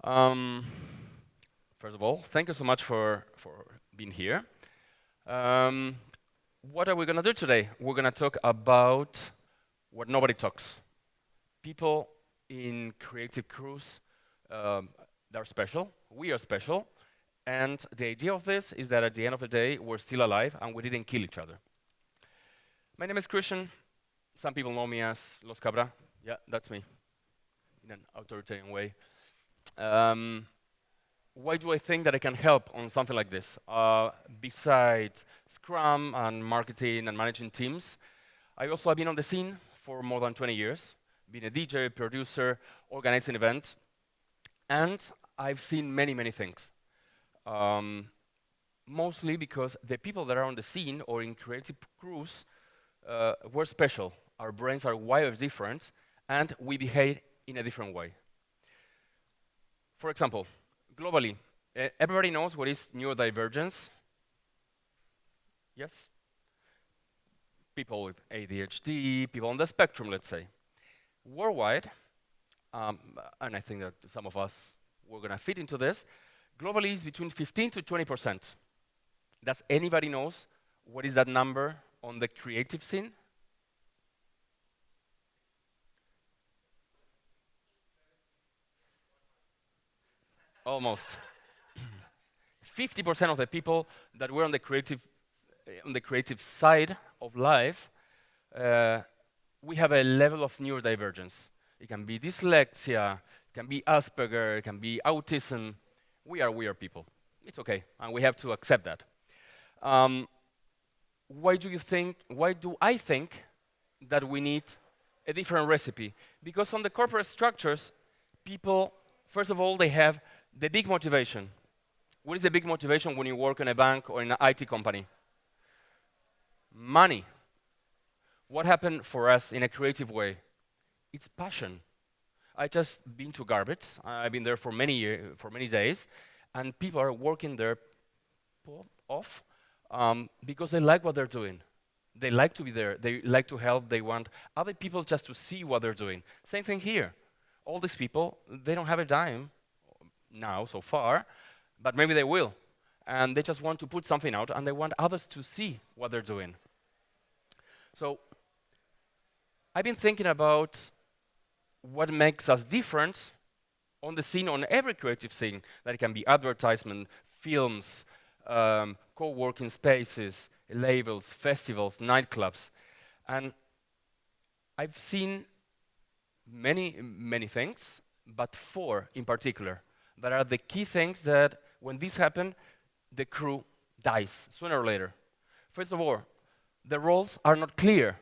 Um, First of all, thank you so much for being here. Um, what are we going to do today? We're going to talk about what nobody talks. People in creative crews, um, they're special. We are special. And the idea of this is that at the end of the day, we're still alive and we didn't kill each other. My name is Christian. Some people know me as Los Cabra. Yeah, that's me, in an authoritarian way. Um, why do I think that I can help on something like this? Besides Scrum and marketing and managing teams, I also have been on the scene for more than 20 years, been a DJ, producer, organizing events, and I've seen many, many things. Um, Mostly because the people that are on the scene or in creative crews were special. Our brains are wired different, and we behave in a different way. For example, globally, everybody knows what is neurodivergence. Yes? People with ADHD, people on the spectrum, let's say. Worldwide, and I think that some of us were going to fit into this, globally is between 15 to 20%. Does anybody knows what is that number on the creative scene? Almost. 50% of the people that were on the creative side of life, uh, we have a level of neurodivergence. It can be dyslexia, it can be Asperger, it can be autism. We are weird people. It's okay, and we have to accept that. Um, why do I think that we need a different recipe? Because on the corporate structures, people, first of all, they have the big motivation. What is the big motivation when you work in a bank or in an IT company? Money. What happened for us in a creative way? It's passion. I just been to garbage. I've been there for for many days, and people are working their off because they like what they're doing. They like to be there. They like to help. They want other people just to see what they're doing. Same thing here. All these people, they don't have a dime now so far, but maybe they will. And they just want to put something out, and they want others to see what they're doing. So I've been thinking about what makes us different on the scene, on every creative scene. That it can be advertisement, films, co-working spaces, labels, festivals, nightclubs. And I've seen many, many things, but four in particular that are the key things that when this happens, the crew dies sooner or later. First of all, the roles are not clear.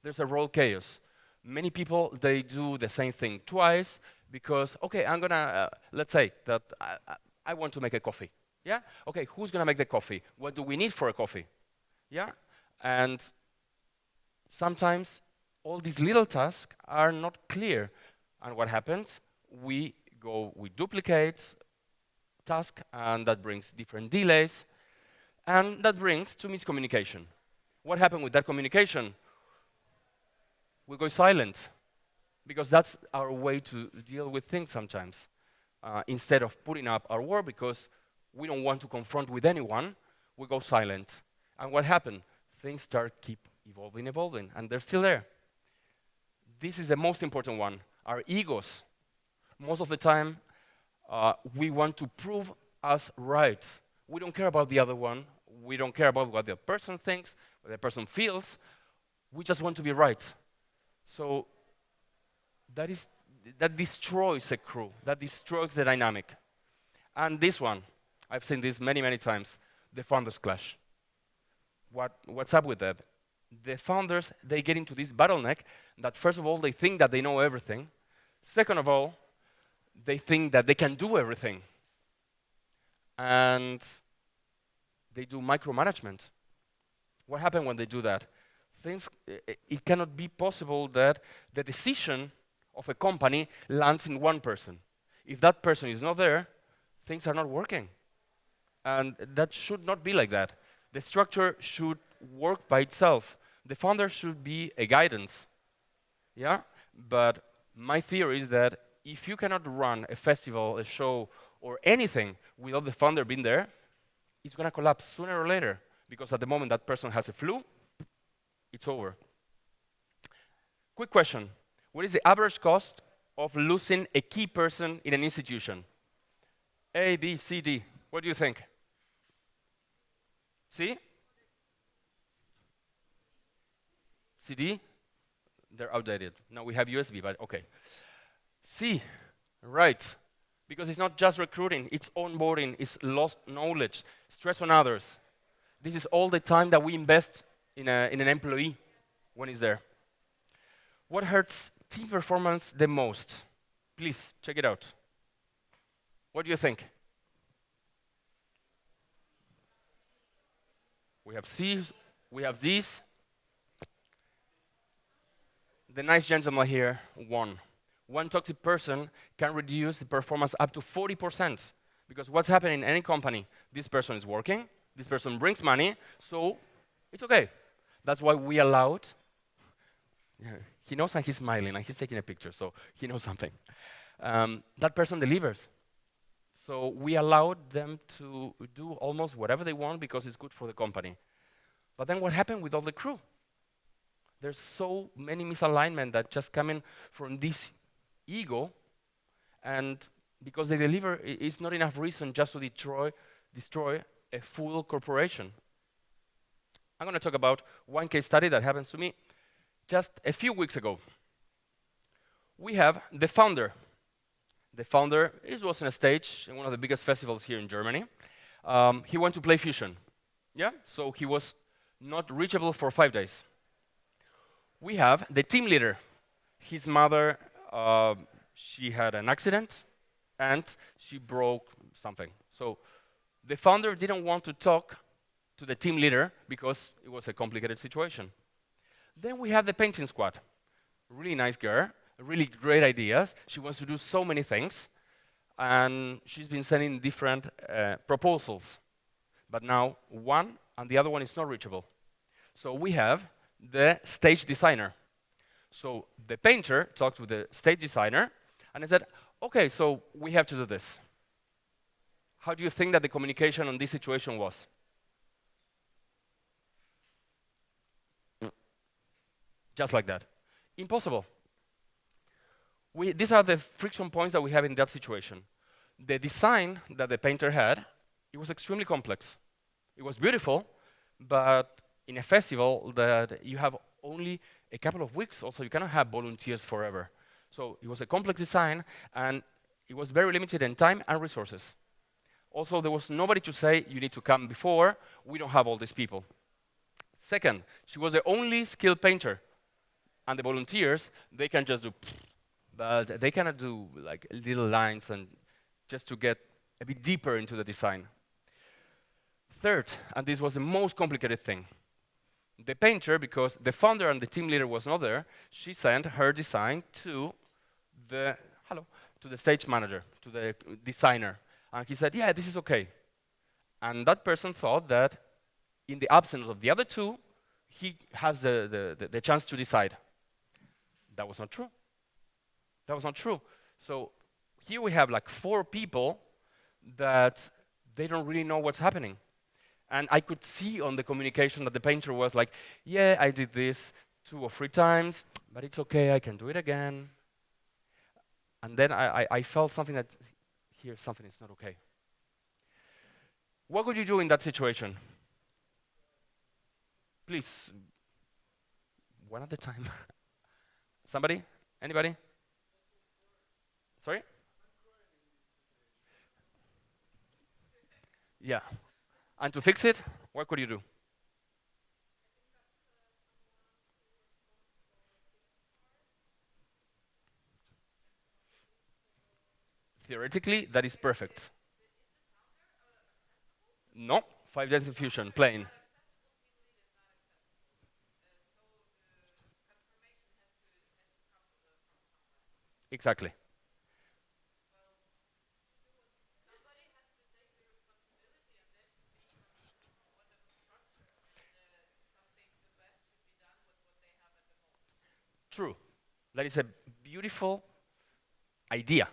There's a role chaos. Many people, they do the same thing twice because, okay, I'm gonna, let's say that I want to make a coffee. Yeah? Okay, who's gonna make the coffee? What do we need for a coffee? Yeah? And sometimes all these little tasks are not clear. And what happens? We duplicate task, and that brings different delays, and that brings to miscommunication. What happened with that communication? We go silent, because that's our way to deal with things sometimes. Instead of putting up our word, because we don't want to confront with anyone, we go silent. And what happened? Things keep evolving, and they're still there. This is the most important one, our egos. Most of the time, we want to prove us right. We don't care about the other one. We don't care about what the person thinks, what the person feels. We just want to be right. So that destroys a crew. That destroys the dynamic. And this one, I've seen this many, many times, the founders clash. What's up with that? The founders, they get into this bottleneck that first of all, they think that they know everything. Second of all, they think that they can do everything. And they do micromanagement. What happens when they do that? It cannot be possible that the decision of a company lands in one person. If that person is not there, things are not working. And that should not be like that. The structure should work by itself. The founder should be a guidance. Yeah? But my theory is that if you cannot run a festival, a show, or anything without the founder being there, it's going to collapse sooner or later. Because at the moment that person has a flu, it's over. Quick question. What is the average cost of losing a key person in an institution? A, B, C, D. What do you think? C? CD? They're outdated. Now we have USB, but okay. C, right. Because it's not just recruiting, it's onboarding, it's lost knowledge, stress on others. This is all the time that we invest in an employee when he's there. What hurts team performance the most? Please, check it out. What do you think? We have C's, we have D's. The nice gentleman here won. One toxic person can reduce the performance up to 40%. Because what's happening in any company? This person is working, this person brings money, so it's okay. That's why we allowed. He knows and he's smiling and he's taking a picture, so he knows something. That person delivers. So we allowed them to do almost whatever they want because it's good for the company. But then what happened with all the crew? There's so many misalignment that just coming from this ego, and because they deliver, it's not enough reason just to destroy a full corporation. I'm going to talk about one case study that happened to me just a few weeks ago. We have the founder. The founder was on a stage in one of the biggest festivals here in Germany. He went to play Fusion. Yeah, so he was not reachable for 5 days. We have the team leader. His mother, she had an accident, and she broke something. So the founder didn't want to talk to the team leader because it was a complicated situation. Then we have the painting squad. Really nice girl, really great ideas. She wants to do so many things, and she's been sending different proposals. But now one and the other one is not reachable. So we have the stage designer. So the painter talked with the stage designer, and I said, okay, so we have to do this. How do you think that the communication on this situation was? Just like that. Impossible. These are the friction points that we have in that situation. The design that the painter had, it was extremely complex. It was beautiful, but in a festival that you have only a couple of weeks, also you cannot have volunteers forever. So it was a complex design, and it was very limited in time and resources. Also, there was nobody to say, you need to come before, we don't have all these people. Second, she was the only skilled painter, and the volunteers, they can just do, but they cannot do like little lines and just to get a bit deeper into the design. Third, and this was the most complicated thing, the painter, because the founder and the team leader was not there, she sent her design to the stage manager, to the designer. And he said, yeah, this is okay. And that person thought that in the absence of the other two, he has the chance to decide. That was not true. That was not true. So here we have like 4 people that they don't really know what's happening. And I could see on the communication that the painter was like, yeah, I did this 2 or 3 times, but it's okay, I can do it again. And then I felt something that, here, something is not okay. What would you do in that situation? Please, one at a time. Somebody? Anybody? Sorry? Yeah. And to fix it, what could you do? Theoretically, that is perfect. No, 5 days in Fusion, plain. Exactly. True. That is a beautiful idea.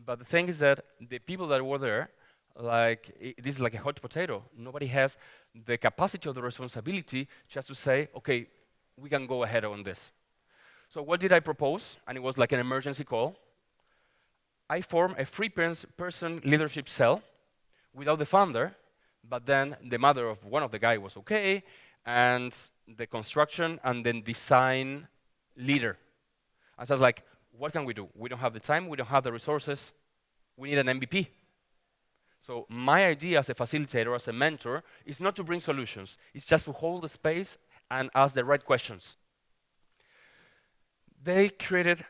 But the thing is that the people that were there, this is like a hot potato. Nobody has the capacity or the responsibility just to say, okay, we can go ahead on this. So what did I propose? And it was like an emergency call. I formed a three-person leadership cell without the founder, but then the mother of one of the guys was okay, and the construction and then design leader. And so I was like, what can we do? We don't have the time, we don't have the resources, we need an MVP. So my idea as a facilitator, as a mentor, is not to bring solutions, it's just to hold the space and ask the right questions. They created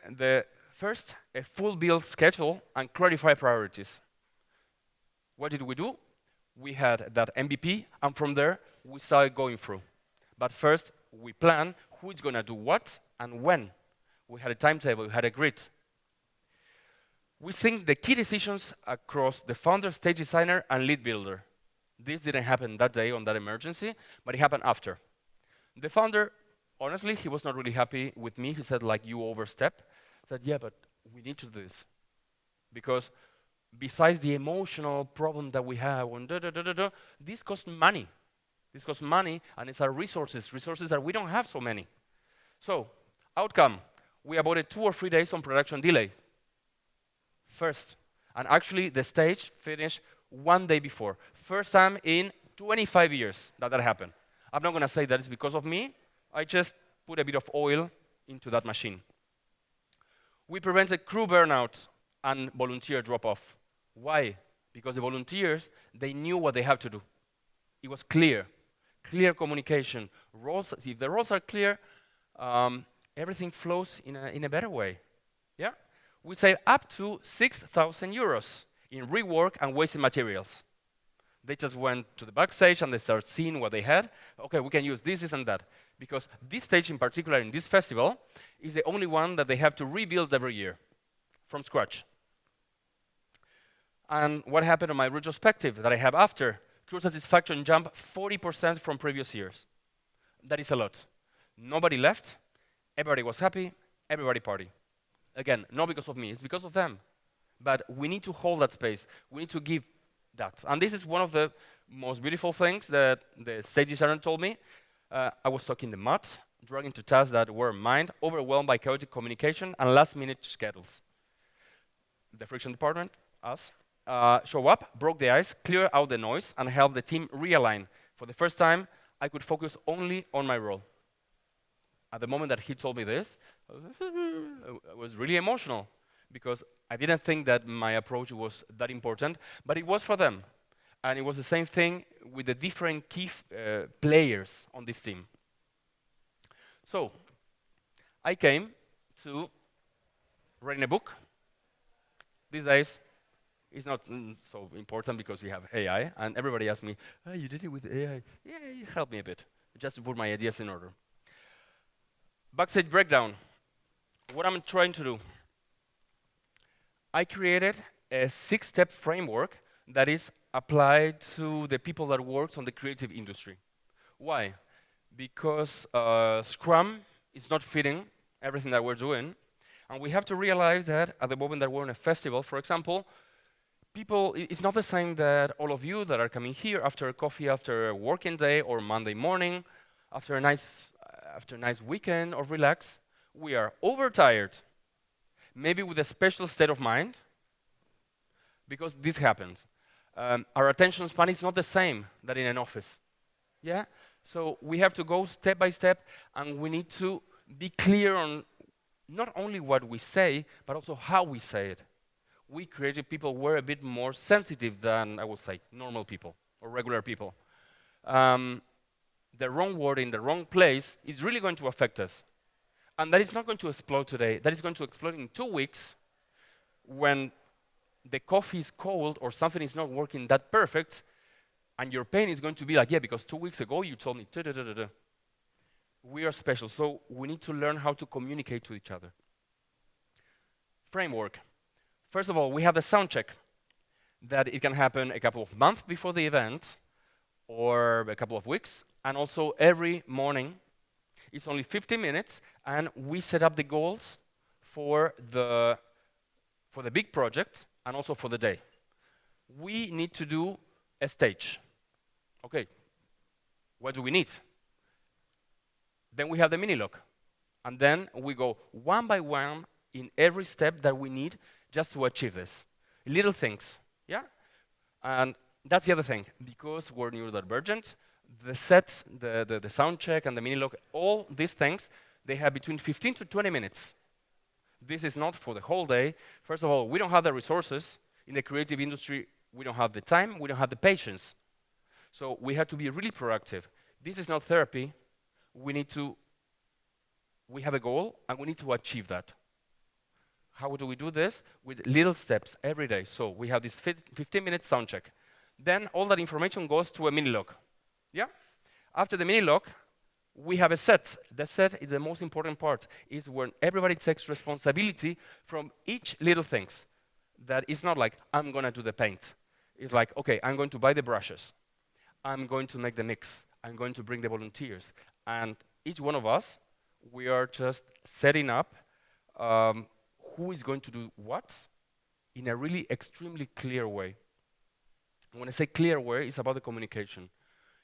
first a full build schedule and clarify priorities. What did we do? We had that MVP, and from there, we started going through. But first, we plan who is going to do what and when. We had a timetable, we had a grid. We sync the key decisions across the founder, stage designer, and lead builder. This didn't happen that day on that emergency, but it happened after. The founder, honestly, he was not really happy with me. He said, like, you overstep. I said, yeah, but we need to do this. Because besides the emotional problem that we have, this costs money. This costs money, and it's our resources that we don't have so many. So, outcome, we avoided 2 or 3 days on production delay. First. And actually, the stage finished 1 day before. First time in 25 years that happened. I'm not going to say that it's because of me. I just put a bit of oil into that machine. We prevented crew burnout and volunteer drop-off. Why? Because the volunteers, they knew what they have to do. It was clear communication. Roles, if the roles are clear, everything flows in a better way. Yeah? We save up to 6,000 euros in rework and wasted materials. They just went to the backstage and they started seeing what they had. Okay, we can use this and that. Because this stage in particular in this festival is the only one that they have to rebuild every year from scratch. And what happened on my retrospective that I have after? Crew satisfaction jumped 40% from previous years. That is a lot. Nobody left, everybody was happy, everybody party. Again, not because of me, it's because of them. But we need to hold that space. We need to give that. And this is one of the most beautiful things that the stage designer told me. I was stuck in the mud, dragged into tasks that were mine, overwhelmed by chaotic communication and last-minute schedules. The friction department, us, show up, broke the ice, clear out the noise, and help the team realign. For the first time, I could focus only on my role. At the moment that he told me this, I was really emotional because I didn't think that my approach was that important, but it was for them. And it was the same thing with the different key players on this team. So, I came to writing a book. These days, it's not so important because we have AI, and everybody asks me, oh, you did it with AI. Yeah, it helped me a bit, just to put my ideas in order. Backstage Breakdown. What I'm trying to do. I created a 6-step framework that is applied to the people that work on the creative industry. Why? Because Scrum is not fitting everything that we're doing, and we have to realize that at the moment that we're on a festival, for example, people, it's not the same that all of you that are coming here after a coffee, after a working day, or Monday morning, after a nice weekend or relax. We are overtired, maybe with a special state of mind, because this happens. Our attention span is not the same that in an office. Yeah? So we have to go step by step, and we need to be clear on not only what we say, but also how we say it. We creative people were a bit more sensitive than, I would say, normal people or regular people. The wrong word in the wrong place is really going to affect us. And that is not going to explode today. That is going to explode in 2 weeks when the coffee is cold or something is not working that perfect, and your pain is going to be like, yeah, because 2 weeks ago you told me, da-da-da-da-da. We are special, so we need to learn how to communicate to each other. Framework. First of all, we have a sound check that it can happen a couple of months before the event or a couple of weeks, and also every morning. It's only 50 minutes, and we set up the goals for the for the big project and also for the day. We need to do a stage. Okay, what do we need? Then we have the mini log. And then we go one by one in every step that we need just to achieve this. Little things, yeah? And that's the other thing. Because we're neurodivergent, the sets, the sound check and the mini log, all these things, they have between 15 to 20 minutes. This is not for the whole day. First of all, we don't have the resources. In the creative industry, we don't have the time, we don't have the patience. So we have to be really proactive. This is not therapy. We have a goal, and we need to achieve that. How do we do this? With little steps every day. So we have this 15-minute sound check. Then all that information goes to a mini log. Yeah? After the mini log, we have a set. The set is the most important part, is when everybody takes responsibility from each little things. That is not like, I'm going to do the paint. It's like, okay, I'm going to buy the brushes. I'm going to make the mix. I'm going to bring the volunteers. And each one of us, we are just setting up who is going to do what in a really extremely clear way. When I say clear way, it's about the communication.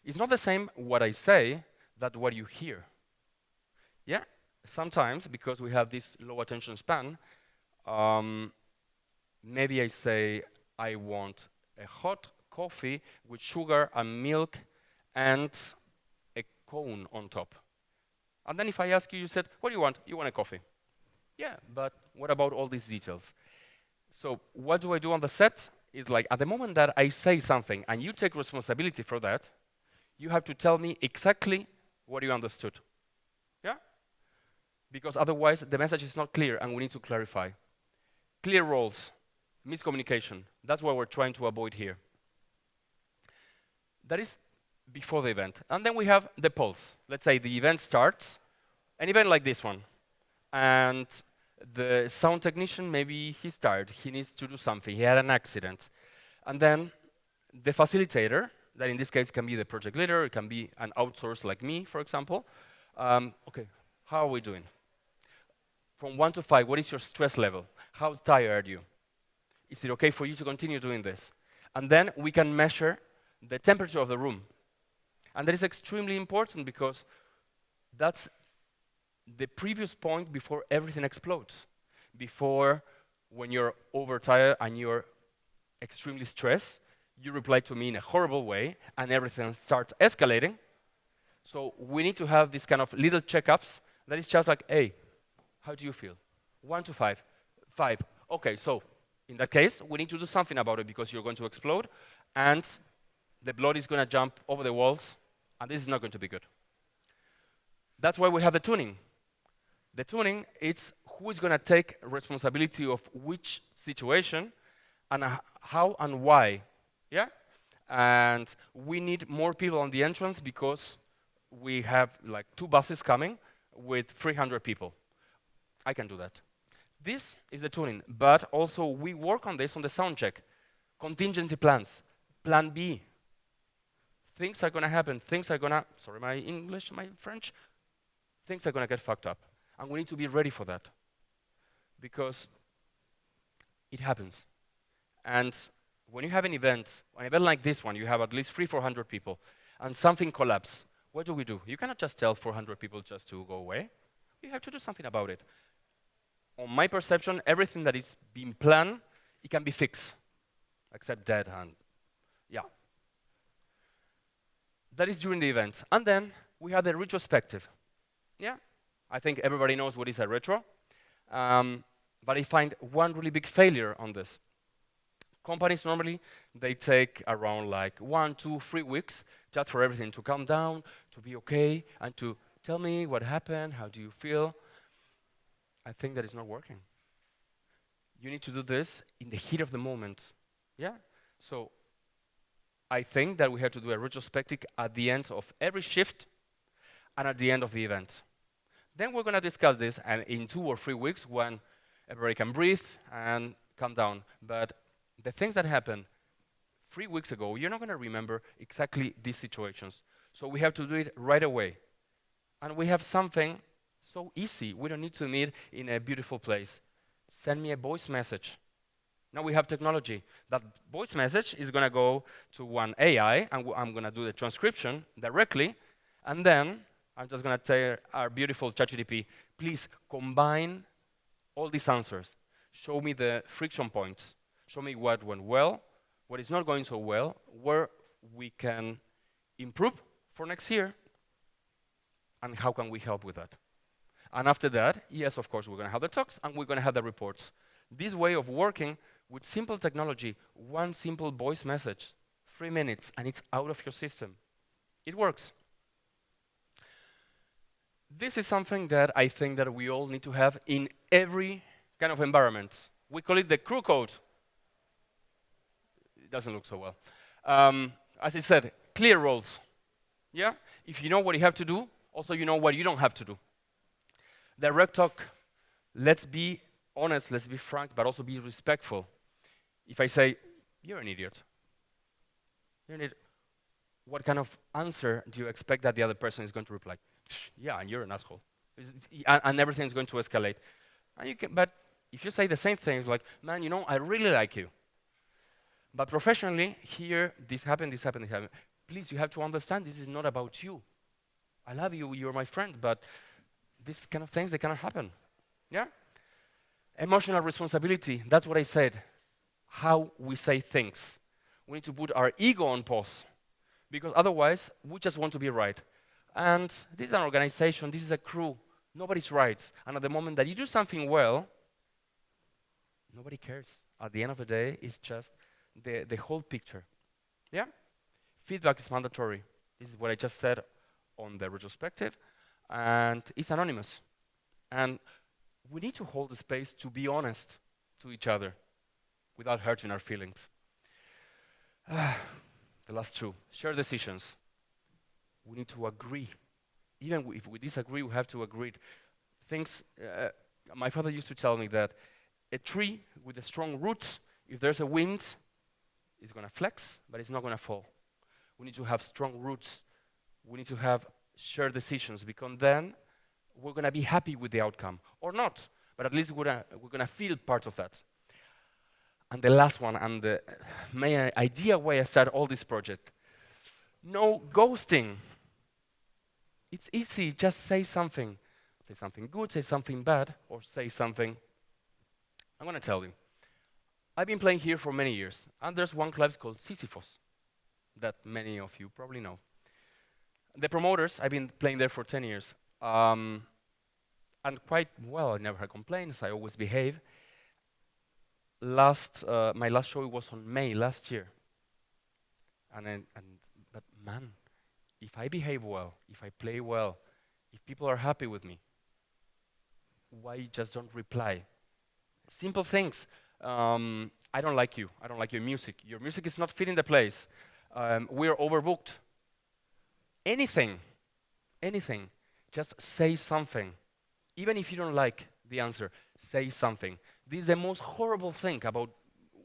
It's not the same what I say that what you hear. Yeah, sometimes, because we have this low attention span, maybe I say, I want a hot coffee with sugar and milk and a cone on top. And then if I ask you, you said, what do you want? You want a coffee. Yeah, but what about all these details? So what do I do on the set? Is like, at the moment that I say something and you take responsibility for that, you have to tell me exactly what you understood. Yeah? Because otherwise the message is not clear and we need to clarify. Clear roles, miscommunication. That's what we're trying to avoid here. That is before the event. And then we have the pulse. Let's say the event starts, an event like this one. And the sound technician, maybe he's tired, he needs to do something, he had an accident. And then the facilitator, that in this case can be the project leader, it can be an outsource like me, for example. Okay, how are we doing? From 1 to 5, what is your stress level? How tired are you? Is it okay for you to continue doing this? And then we can measure the temperature of the room. And that is extremely important because that's the previous point before everything explodes. Before, when you're overtired and you're extremely stressed, you reply to me in a horrible way and everything starts escalating. So we need to have this kind of little checkups that is just like, hey, how do you feel? 1 to 5. 5. Okay, so in that case, we need to do something about it because you're going to explode and the blood is going to jump over the walls and this is not going to be good. That's why we have the tuning. The tuning, it's who is going to take responsibility of which situation and how and why. Yeah? And we need more people on the entrance because we have like 2 buses coming with 300 people. I can do that. This is the tuning, but also we work on this on the sound check. Contingency plans. Plan B. Things are going to happen. Things are going to, sorry, my English, my French. Things are going to get fucked up. And we need to be ready for that. Because it happens. And when you have an event like this one, you have at least 300-400 people, and something collapses, what do? You cannot just tell 400 people just to go away. You have to do something about it. On my perception, everything that is being planned, it can be fixed, except dead and, yeah. That is during the event. And then we have the retrospective. Yeah, I think everybody knows what is a retro. But I find one really big failure on this. Companies normally, they take around like 1, 2, 3 weeks just for everything to calm down, to be okay, and to tell me what happened, how do you feel. I think that is not working. You need to do this in the heat of the moment. Yeah? So I think that we have to do a retrospective at the end of every shift and at the end of the event. Then we're going to discuss this and in 2 or 3 weeks when everybody can breathe and calm down. But the things that happened 3 weeks ago, you're not going to remember exactly these situations. So we have to do it right away. And we have something so easy. We don't need to meet in a beautiful place. Send me a voice message. Now we have technology. That voice message is going to go to one AI, and I'm going to do the transcription directly, and then I'm just going to tell our beautiful ChatGPT, please combine all these answers. Show me the friction points. Show me what went well, what is not going so well, where we can improve for next year, and how can we help with that. And after that, yes, of course, we're going to have the talks, and we're going to have the reports. This way of working with simple technology, one simple voice message, 3 minutes, and it's out of your system. It works. This is something that I think that we all need to have in every kind of environment. We call it the crew code. It doesn't look so well. As I said, clear roles. Yeah? If you know what you have to do, also you know what you don't have to do. Direct talk, let's be honest, let's be frank, but also be respectful. If I say, you're an idiot, what kind of answer do you expect that the other person is going to reply? Yeah, and you're an asshole. And everything's going to escalate. But if you say the same things like, man, you know, I really like you. But professionally, here, this happened. Please, you have to understand this is not about you. I love you, you're my friend, but these kind of things, they cannot happen. Yeah? Emotional responsibility, that's what I said. How we say things. We need to put our ego on pause, because otherwise, we just want to be right. And this is an organization, this is a crew. Nobody's right. And at the moment that you do something well, nobody cares. At the end of the day, it's just the whole picture. Yeah? Feedback is mandatory. This is what I just said on the retrospective. And it's anonymous. And we need to hold the space to be honest to each other without hurting our feelings. The last two, share decisions. We need to agree. Even if we disagree, we have to agree. My father used to tell me that a tree with a strong root, if there's a wind, it's going to flex, but it's not going to fall. We need to have strong roots. We need to have shared decisions, because then we're going to be happy with the outcome. Or not, but at least we're going to feel part of that. And the last one, and the main idea why I started all this project, no ghosting. It's easy, just say something. Say something good, say something bad, or say something. I'm going to tell you. I've been playing here for many years, and there's one club called Sisyphos that many of you probably know. The promoters, I've been playing there for 10 years, and quite well. I never had complaints, I always behave. My last show was on May last year. But man, if I behave well, if I play well, if people are happy with me, why you just don't reply? Simple things. I don't like you. I don't like your music. Your music is not fitting the place. We're overbooked. Anything. Just say something. Even if you don't like the answer, say something. This is the most horrible thing about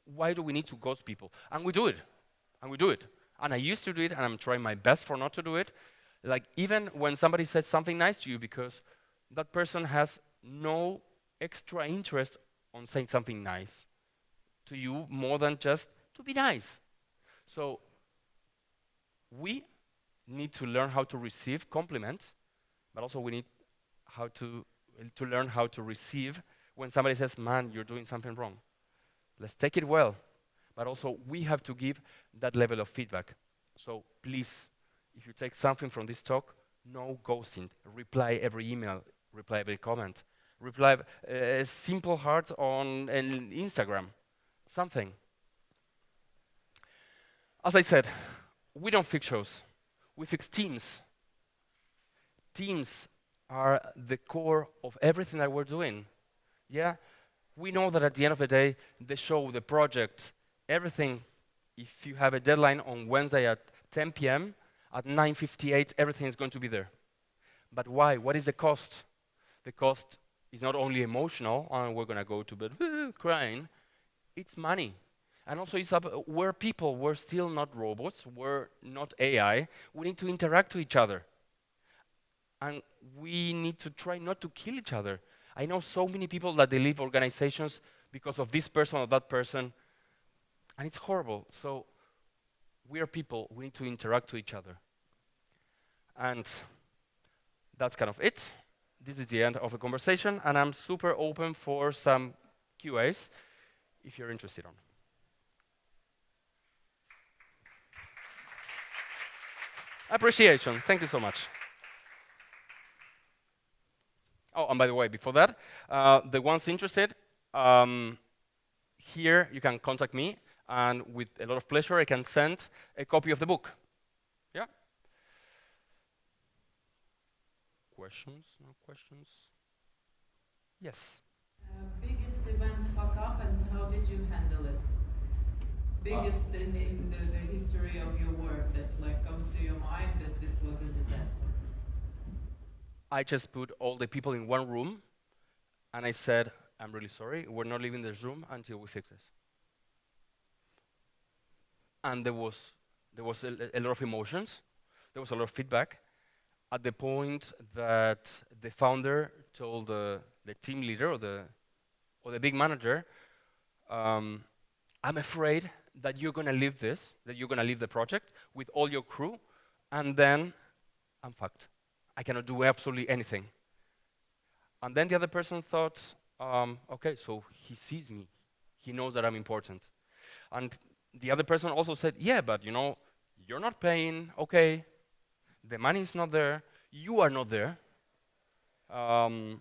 why do we need to ghost people. And we do it. And I used to do it, and I'm trying my best for not to do it. Like, even when somebody says something nice to you, because that person has no extra interest on saying something nice to you more than just to be nice. So we need to learn how to receive compliments, but also we need how to learn how to receive when somebody says, man, you're doing something wrong. Let's take it well, but also we have to give that level of feedback. So please, if you take something from this talk, no ghosting. Reply every email, reply every comment. Reply a simple heart on Instagram, something. As I said, we don't fix shows. We fix teams. Teams are the core of everything that we're doing. Yeah? We know that at the end of the day, the show, the project, everything, if you have a deadline on Wednesday at 10 p.m., at 9:58, everything is going to be there. But why? What is the cost? The cost is not only emotional, and we're going to go to bed crying. It's money. And also, we're people. We're still not robots. We're not AI. We need to interact to each other. And we need to try not to kill each other. I know so many people that they leave organizations because of this person or that person, and it's horrible. So we are people, we need to interact with each other. And that's kind of it. This is the end of the conversation, and I'm super open for some QAs if you're interested on. Appreciation, thank you so much. Oh, and by the way, before that, the ones interested, here you can contact me, and with a lot of pleasure, I can send a copy of the book. Yeah? Questions? No questions? Yes. Biggest event fuck up, and how did you handle it? Biggest in the history of your work that like comes to your mind that this was a disaster. I just put all the people in one room, and I said, I'm really sorry, we're not leaving this room until we fix this. And there was a lot of emotions, there was a lot of feedback, at the point that the founder told the team leader or the big manager, I'm afraid that you're going to leave this, that you're going to leave the project with all your crew, and then I'm fucked. I cannot do absolutely anything. And then the other person thought, okay, so he sees me. He knows that I'm important. And the other person also said, yeah, but you're not paying, okay, the money is not there, you are not there, and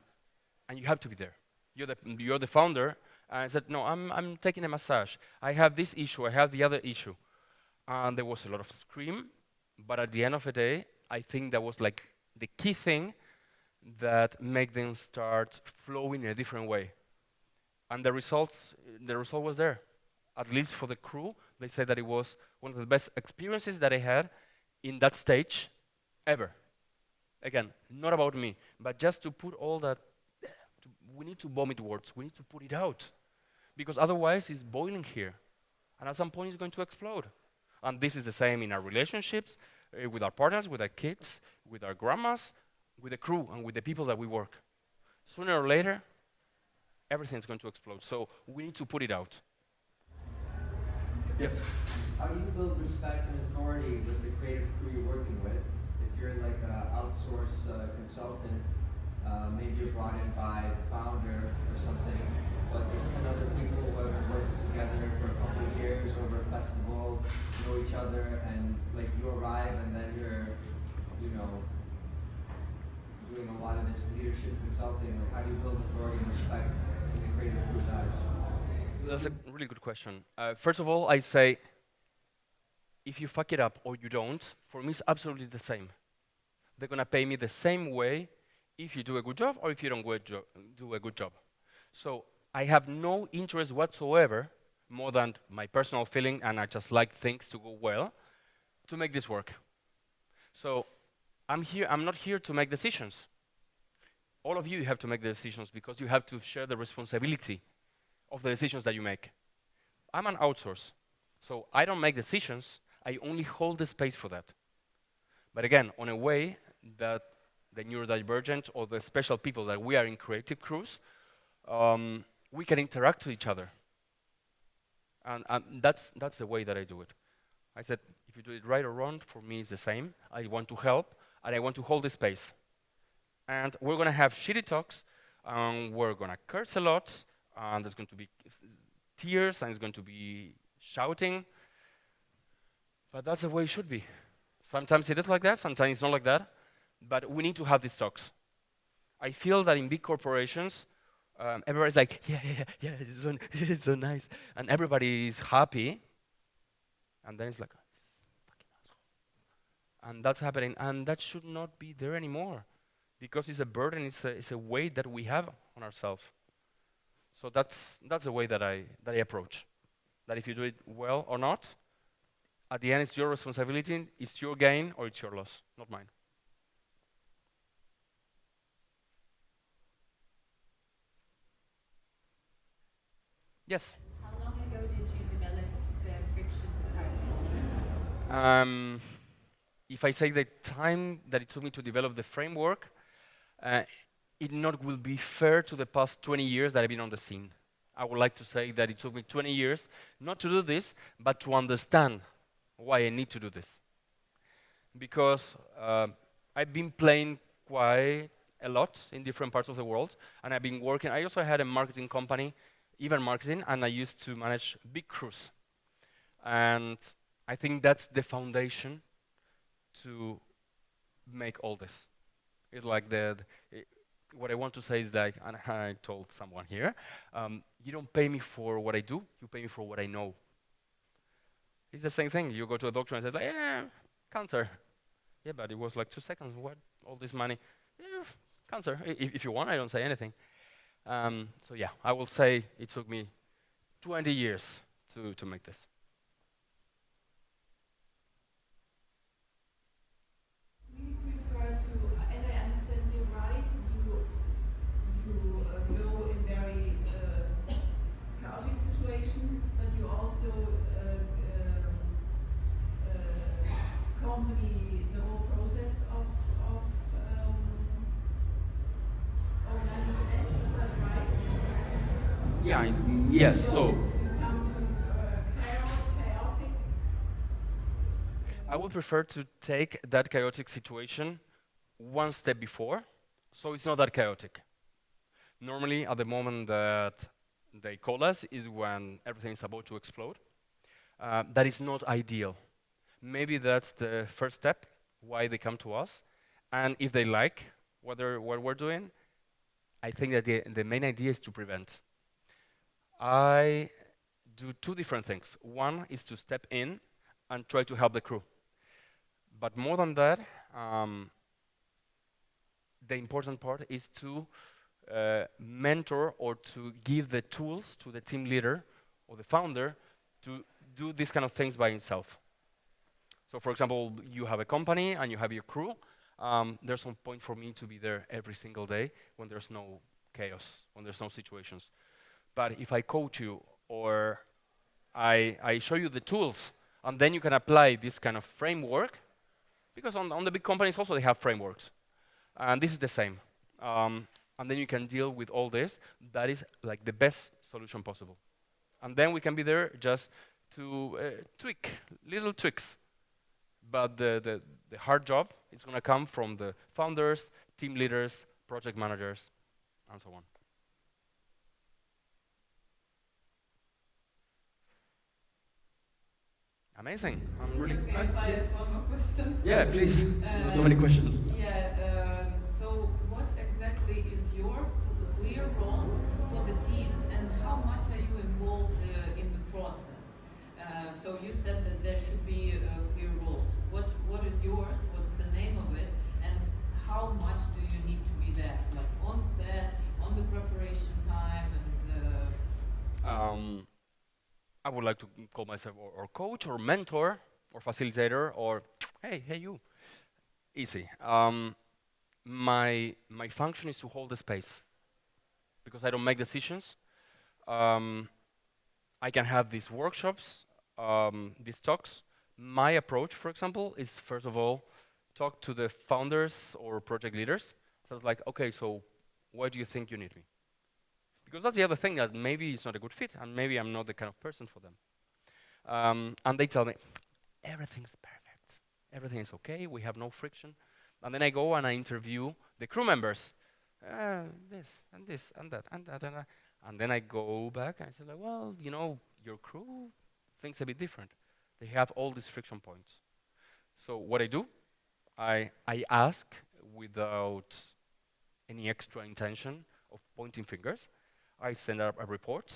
you have to be there. You're the founder. And I said, no, I'm taking a massage. I have this issue, I have the other issue. And there was a lot of scream, but at the end of the day, I think that was like the key thing that made them start flowing in a different way. And the result was there. At least for the crew, they said that it was one of the best experiences that I had in that stage ever. Again, not about me, but just to put all that, we need to vomit words, we need to put it out. Because otherwise it's boiling here. And at some point it's going to explode. And this is the same in our relationships, with our partners, with our kids, with our grandmas, with the crew, and with the people that we work. Sooner or later, everything's going to explode. So we need to put it out. Yes? How do you build respect and authority with the creative crew you're working with? If you're like an outsourced consultant, maybe you're brought in by the founder or something, but there's 10 other people who have worked together for a couple of years over a festival, know each other, and like you arrive and then you're, doing a lot of this leadership consulting. Like, how do you build authority and respect in the creative crew's eyes? That's a really good question. First of all, I say, if you fuck it up or you don't, for me it's absolutely the same. They're gonna pay me the same way if you do a good job or if you don't do a good job. So I have no interest whatsoever, more than my personal feeling, and I just like things to go well, to make this work. So I'm not here to make decisions. All of you have to make the decisions because you have to share the responsibility of the decisions that you make. I'm an outsource, so I don't make decisions, I only hold the space for that. But again, on a way that the neurodivergent or the special people that we are in creative crews, we can interact with each other. And that's the way that I do it. I said, if you do it right or wrong, for me it's the same. I want to help, and I want to hold the space. And we're gonna have shitty talks, we're gonna curse a lot, and there's going to be tears, and it's going to be shouting. But that's the way it should be. Sometimes it is like that, sometimes it's not like that. But we need to have these talks. I feel that in big corporations, everybody's like, yeah, it's so nice. And everybody is happy. And then it's like, fucking asshole. And that's happening. And that should not be there anymore. Because it's a burden, it's a weight that we have on ourselves. So that's the way that I approach. That if you do it well or not, at the end it's your responsibility, it's your gain or it's your loss, not mine. Yes? How long ago did you develop the friction to carbon? If I say the time that it took me to develop the framework, it not will be fair to the past 20 years that I've been on the scene. I would like to say that it took me 20 years not to do this, but to understand why I need to do this. Because I've been playing quite a lot in different parts of the world, and I've been working. I also had a marketing company, event marketing, and I used to manage big crews. And I think that's the foundation to make all this. It's like what I want to say is that, and I told someone here, you don't pay me for what I do, you pay me for what I know. It's the same thing. You go to a doctor and says, like, yeah, cancer. Yeah, but it was like 2 seconds. What? All this money? Yeah, cancer. If you want, I don't say anything. So yeah, I will say it took me 20 years to make this. We prefer to, as I understand you right, you go in very chaotic situations, but you also accompany the whole process of organizing events. Is that right? Yeah. Yes. So You come to chaotic. I would prefer to take that chaotic situation one step before, so it's not that chaotic. Normally, at the moment that they call us is when everything is about to explode. That is not ideal. Maybe that's the first step why they come to us, and if they like what we're doing, I think that the main idea is to prevent. I do two different things. One is to step in and try to help the crew. But more than that, the important part is to mentor or to give the tools to the team leader or the founder to do these kind of things by himself. So for example, you have a company and you have your crew. There's no point for me to be there every single day when there's no chaos, when there's no situations. But if I coach you or I show you the tools and then you can apply this kind of framework, because on the big companies also they have frameworks. And this is the same. And then you can deal with all this. That is like the best solution possible. And then we can be there just to tweak, little tweaks. But the hard job is going to come from the founders, team leaders, project managers, and so on. Amazing. I'm really. Okay, if I ask one more question. Yeah, please. There's so many questions. Yeah, so what exactly is your clear role for the team and how much are you involved in the process? So you said that there should be clear roles. What is yours? What's the name of it? And how much do you need to be there? Like on set, on the preparation time and I would like to call myself or coach or mentor or facilitator or hey you. Easy. My function is to hold the space because I don't make decisions. I can have these workshops, these talks. My approach, for example, is first of all talk to the founders or project leaders. So it's like, okay, so why do you think you need me? Because that's the other thing, that maybe it's not a good fit, and maybe I'm not the kind of person for them. And they tell me, everything's perfect. Everything is okay, we have no friction. And then I go and I interview the crew members. This, and this, and that, and that, and that. And then I go back and I say, like, well, you know, your crew thinks a bit different. They have all these friction points. So what I do, I ask without any extra intention of pointing fingers. I send up a report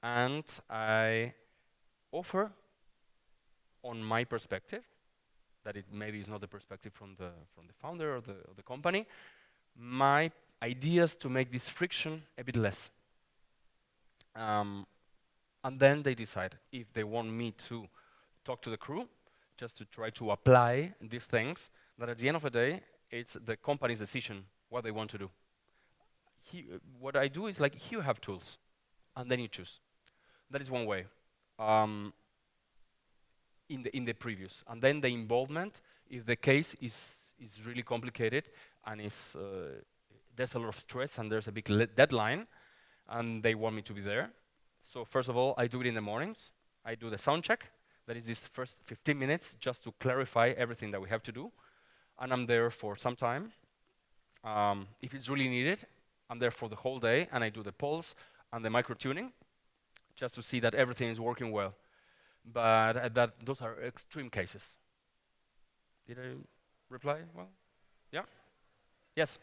and I offer on my perspective, that it maybe is not the perspective from the founder or the company, my ideas to make this friction a bit less. And then they decide if they want me to talk to the crew, just to try to apply these things, that at the end of the day, it's the company's decision what they want to do. What I do is like, here you have tools, and then you choose. That is one way. In the previous, and then the involvement, if the case is really complicated and there's a lot of stress and there's a big deadline, and they want me to be there, So first of all, I do it in the mornings. I do the sound check. That is this first 15 minutes just to clarify everything that we have to do. And I'm there for some time. If it's really needed, I'm there for the whole day, and I do the pulse and the micro tuning just to see that everything is working well. But those are extreme cases. Did I reply well? Yeah? Yes?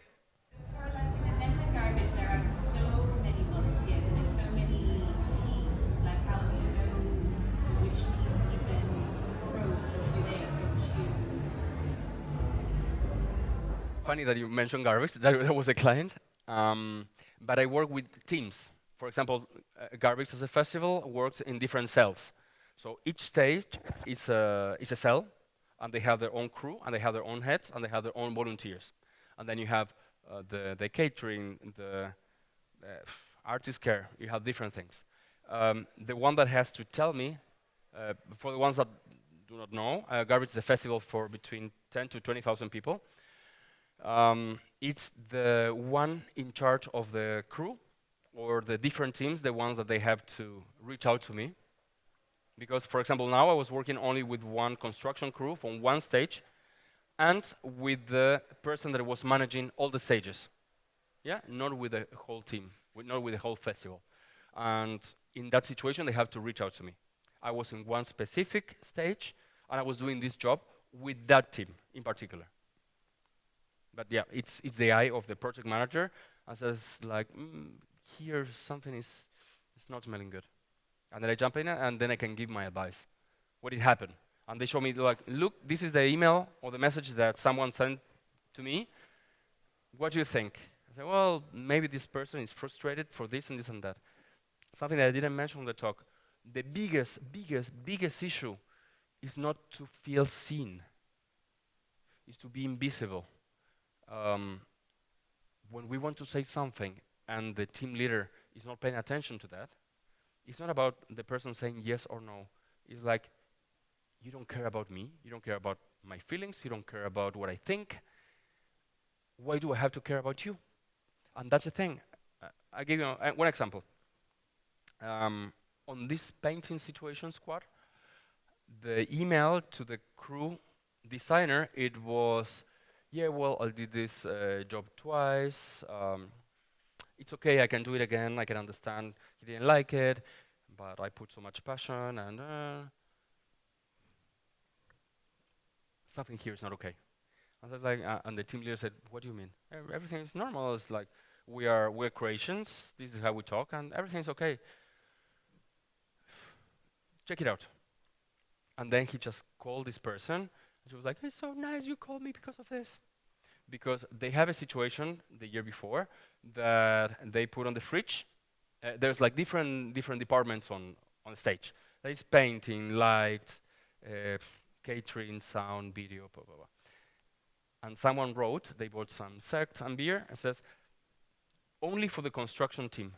For like an event like garbage, there are so many volunteers and there's so many teams. Like, how do you know which teams even approach, or do they approach you? Funny that you mentioned garbage. That was a client. But I work with teams. For example, Garbage as a festival works in different cells. So each stage is a cell, and they have their own crew, and they have their own heads, and they have their own volunteers. And then you have the catering, the artist care. You have different things. The one that has to tell me, for the ones that do not know, Garbage is a festival for between 10 to 20,000 people. It's the one in charge of the crew or the different teams, the ones that they have to reach out to me. Because, for example, now I was working only with one construction crew from one stage and with the person that was managing all the stages. Yeah, not with the whole team, not with the whole festival. And in that situation, they have to reach out to me. I was in one specific stage, and I was doing this job with that team in particular. But yeah, it's the eye of the project manager, and says like, here something is not smelling good. And then I jump in, and then I can give my advice. What did happen? And they show me like, look, this is the email or the message that someone sent to me. What do you think? I say, well, maybe this person is frustrated for this and this and that. Something that I didn't mention on the talk. The biggest issue is not to feel seen. It's to be invisible. When we want to say something and the team leader is not paying attention to that, it's not about the person saying yes or no. It's like, you don't care about me, you don't care about my feelings, you don't care about what I think. Why do I have to care about you? And that's the thing. I give you one example. On this painting situation squad, the email to the crew designer, it was, yeah, well, I did this job twice. It's okay, I can do it again. I can understand he didn't like it, but I put so much passion, and something here is not okay. And I was like, and the team leader said, "What do you mean? Everything is normal. It's like we're Croatians. This is how we talk, and everything's okay. Check it out." And then he just called this person, and she was like, "It's so nice you called me because of this." Because they have a situation the year before that they put on the fridge. There's like different departments on stage. There is painting, light, catering, sound, video, blah, blah, blah. And someone wrote, they bought some sect and beer, and says, only for the construction team,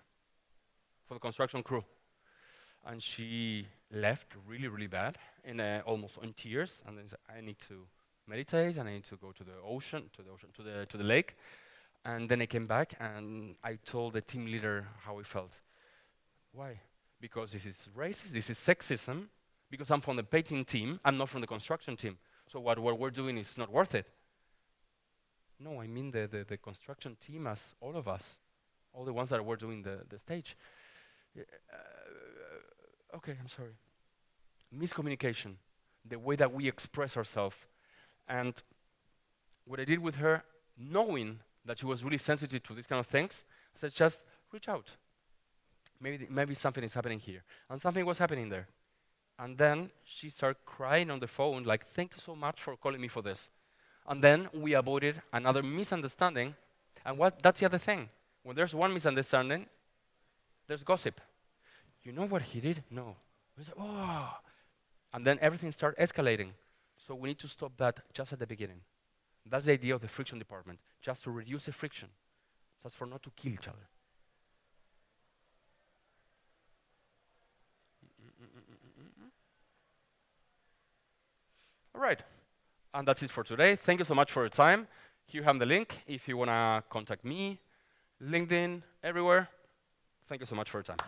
for the construction crew. And she left really bad, in almost in tears, and then said, I need to meditate, and I need to go to the ocean, to the lake. And then I came back, and I told the team leader how I felt. Why? Because this is racist, this is sexism, because I'm from the painting team, I'm not from the construction team. So what we're doing is not worth it. No, I mean the construction team as all of us, all the ones that were doing the stage. Okay, I'm sorry. Miscommunication, the way that we express ourselves. And what I did with her, knowing that she was really sensitive to these kind of things, I said, just reach out. Maybe something is happening here. And something was happening there. And then she started crying on the phone, like, thank you so much for calling me for this. And then we avoided another misunderstanding. And that's the other thing. When there's one misunderstanding, there's gossip. You know what he did? No. We said, oh. And then everything started escalating. So we need to stop that just at the beginning. That's the idea of the friction department, just to reduce the friction, just for not to kill each other. All right, and that's it for today. Thank you so much for your time. Here you have the link if you want to contact me, LinkedIn, everywhere. Thank you so much for your time.